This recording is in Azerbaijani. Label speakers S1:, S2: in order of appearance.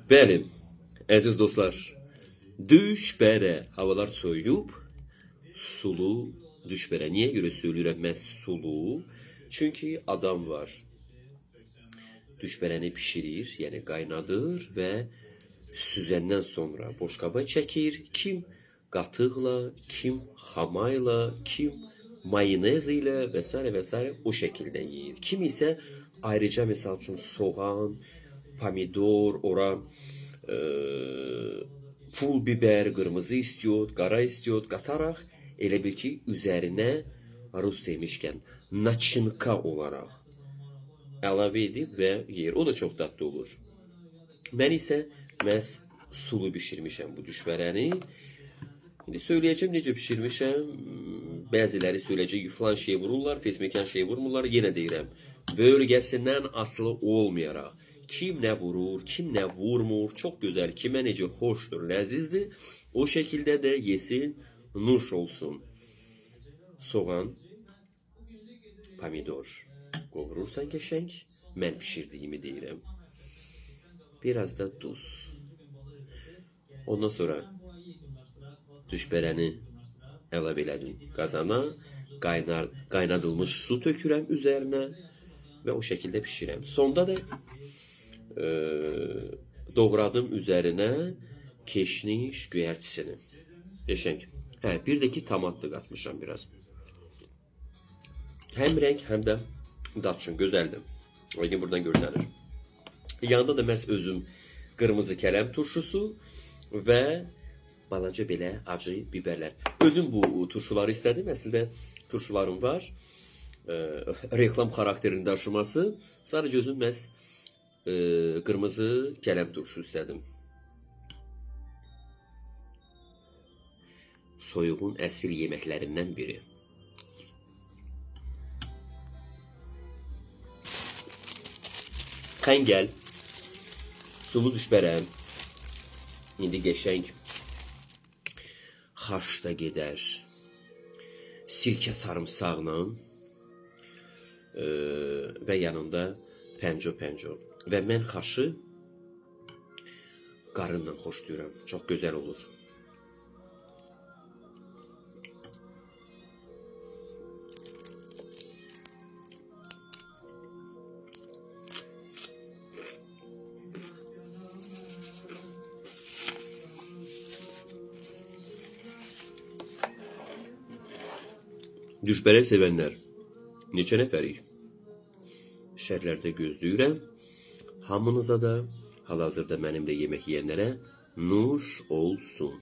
S1: Bəli, əziz dostlar, düşbərə havalar soyuyub, sulu düşbərə. Niyə görə söyləyirəm mən sulu? Çünki adam var. Düşbərəni pişirir, yəni qaynadır və süzəndən sonra boşqaba çəkir. Kim qatıqla, kim xamayla, kim mayonez ilə və s. və s. o şəkildə yeyir. Kim isə ayrıca məsəl üçün soğan, pomidor, ora pul biber, qırmızı istiot, qara istiot qataraq elə bil ki, üzərinə rus demişkən načinka olaraq əlavə edib və yeyir. O da çox dadlı olur. Mən isə məhz sulu bişirmişəm bu düşbərəni. İndi söyləyəcəm necə bişirmişəm. Bəziləri söyləyəcək filan şey vururlar, fesmekan şey vurmurlar. Yenə deyirəm, bölgəsindən asılı olmayaraq kim nə vurur, kim nə vurmur, çox gözəl, kimə necə xoşdur, ləzizdir. O şəkildə də yesin, nuş olsun. Soğan, pomidor qovurursan qəşəng, mən pişirdiyimi deyirəm. Biraz da duz. Ondan sonra düşbərəni əlavə elədim qazana, qaynadılmış su tökürəm üzərinə və o şəkildə pişirəm. Sonda da doğradım üzərinə keşniş göyərçisini. Qəşəng. Hə, bir də ki tomat da qatmışam biraz. Həm rəng, həm də dad üçün gözəldir. Lakin buradan görsənir. Yanında da məhz özüm qırmızı kələm turşusu və balaca belə acı biberlər. Özüm bu turşuları istədim. Əslində turşularım var. Reklam xarakterini daşıması. Sadəcə özüm məhz qırmızı kələm turşu istədim. Soyuğun əsl yeməklərindən biri. Xəngəl, sulu düşbərəm, indi qəşəng xaşda gedər, sirkə sarımsaqla və yanında pənco. Və mən xaşı qarınla xoşlayıram, çox gözəl olur. Düşbərə sevənlər, neçə nəfərik? Şərlərdə gözləyirəm. Hamınıza da hal-hazırda mənimlə yemək yeyənlərə nuş olsun.